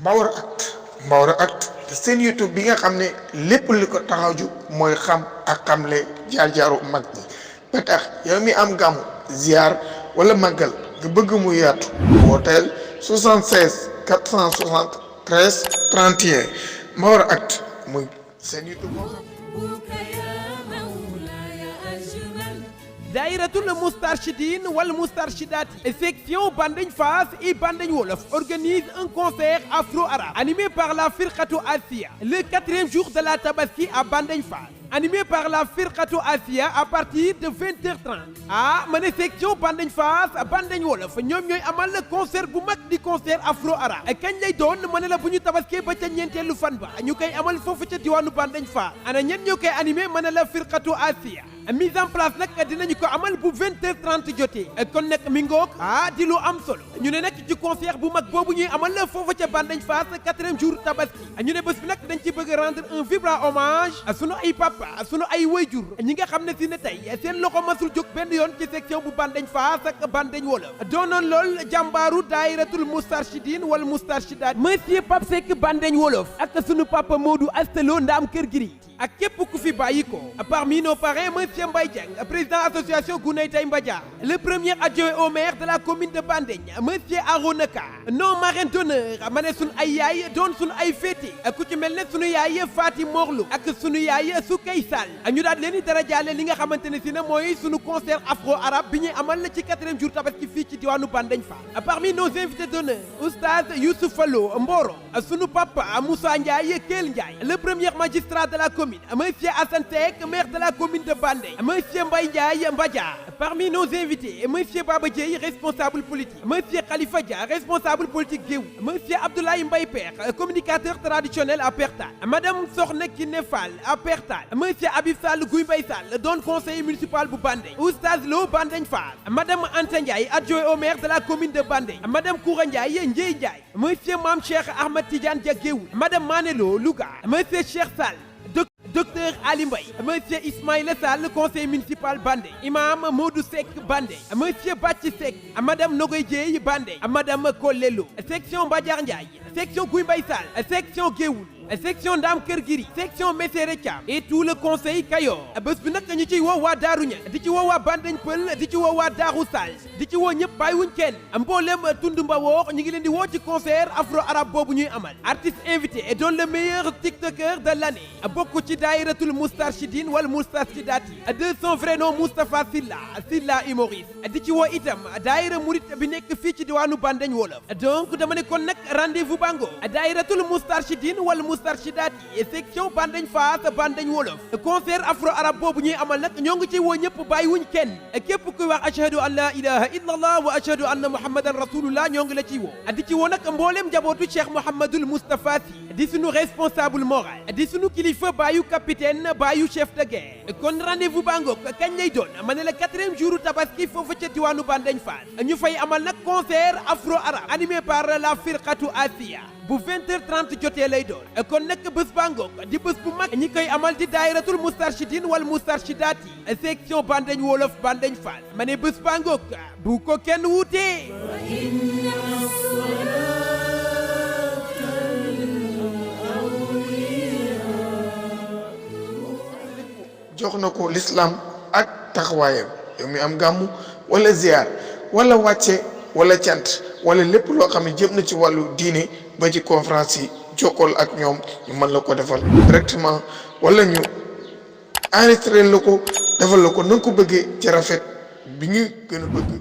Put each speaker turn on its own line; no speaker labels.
Mbaor Actu te seen YouTube bi nga xam ne lépp li ko taxaw ju mooy xam ak xamle jaar-jaaru mag ñi ba tax yow mi am gàmmu ziar wala màggal nga bëgg mu yaatu wooteel 76 460 13 31 Mbaor Actu muy seen YouTube moo xam.
Daïratul Moustarchidine wal Moustarchidati section Bandeñ Fass et Bandeñ Wolof organise un concert afro-arabe animé par la Firqatu Asia le 4e jour de la Tabaski à Bandeñ Fass. Animé par la Firqatu Asia à partir de 20h30 ma ne section Bandeñ Fass Bandeñ Wolof ñoom ñooy amal concert bu mag di concert afro-arabe kañ lay doon ma ne la bu ñu tabaskee ba ca ñeenteelu fan ba ñu koy amal foofu ca diwaanu Bandeñ Fass ana ñen ñoo koy animé ma ne la Firqatu Asia mise en place nag dinañu ko amal bu 20h30 jotee kon nag mi ngoog di lu am solo ñu ne nag ci concert bu mag boobu ñuy amal foofu ca Bandeñ Fass 4e jour tabaski ñu ne bés bi nag dañ ci bëgg rendre un vibrant hommage sunu ay papa sunu ay wayjur ñi nga xam ne si ne tey seen loxo masul jóg benn yoon ci section bu Bandeñ Fass ak Bandeñ Wolof doonoon lool jàmbaaru daayiratul Moustarchidine wala Moustarchidaty monsieur Pape Seck Bandeñ Wolof ak sunu papa Modou Astelo Ndaam Kër Giri ak képp ku fi bàyyi ko parmi nos parrains monsieur Mbaye Dieng président association Guney Tay Mbadia le premier adjoint au maire de la commune de Bandeñ monsieur Arona Ka nos marraines d'honneur ma ne sunu ay yaay doon sunu ay féete ku ci mel ne sunu yaay Fatim Morlo ak sunu yaay Soukay Sall ñu daal leen di darajaale li nga xamante ne si ne mooy sunu concert afro arabe bi ñuy amal la ci 4e jour tabaski fii ci diwaanu Bandeñ Fass parmi nos invités d'honneur oustaz Youssouf Fallo Mboro sunu papa Moussa Ndiaye Kell Ndiaye le premier magistrat de la commune monsieur Assane Seck maire de la commune de Bandey monsieur Mbaye Ndiaye Mbadia parmi nos invités monsieur Baba Dieye responsable politique monsieur Khalifa Dia responsable politique Géew monsieur Abdoulaye Mbaye Père communicateur traditionnel à Pertal madame Sokhna Kiné Fall à Pertal monsieur Habib Sall Guy Mbaye Sall doon conseiller municipal bu Bandey oustaz Lo Bandeñ Fass madame Anta Ndiaye adjoint au maire de la commune de Bandey madame Koura Ndiaye Ndieye Ndiaye monsieur Mame Cheikh Ahmed Tidiane Dia Géew madame Manelo Louga monsieur Cheikh Sall docteur Ali Mbaye monsieur Ismaïla Sall conseiller municipal Bandey imam Modou Seck Bandey monsieur Bàcci Seck madame Nogoy Dieye Bandey madame Kolelo section Mbadiar Ndiaye section Guy Mbaye Sall section Géoul section Ndam Kër Giri section Messere Thiam et tout le conseil Kayor bés bi nag ñu ciy woo waa Daaru Ña di ci woo waa Bandeñ Pël di ci woo waa Daaru Sall di ci woo ñëpp bàyyiwuñ kenn mboolem tund Mbawoox ñu ngi leen di woo ci concert afro arabe boobu ñuy amal artiste invité et doon le meilleur tiktoker de l'année bokk ci daayiratul Moustarchidine wala Moustarchidaty de son vrai nom Moustapha Silla humoriste di ci woo itam daayira murit bi nekk fii ci diwaanu Bandeñ Wolof donc dama ne kon nag rendez-vous bango daayiratul Moustarchidine wala Moustarchidaty section Bandeñ Fass Bandeñ Wolof concert afro arabe boobu ñuy amal nag ñoo ngi ci woo ñëpp bàyyiwuñ kenn képp kuy wax ashhadu an la ilaha illallah wa ashhadu anna muhammadan rasulullah ñoo ngi la ciy woo di ci woo nag mbooleem njabootu Cheikh Mouhamadoul Moustapha Sy di sunu responsable moral di sunu kilifa baayu capitaine baayu chef de guerre kon rendez-vous bangook kañ lay doon ma ne la 4e jour tabaski foofu ca diwaanu Bandeñ Fass ñu fay amal nag concert afro arabe animé par la Firqatu Asia bu 20h30 jotee lay doon kon nag bés bangook di bés bu mag ñi koy amal di daayiratul Moustarchidine wala Moustarchidaty section Bandeñ Wolof Bandeñ Fass ma ne bés bangook bu ko kenn wuutee
jox na ko l'islam ak taxawaayam yow mi am gàmmu wala ziar wala wàcce wala cant wala lépp loo xam ne jëm na ci wàllu diine ba ci conférence yi jokkool ak ñoom ñu mën la ko defal directement wala ñu enregistré la ko defal la ko na nga ko bëggee ci rafet bi ñu gën a bëgg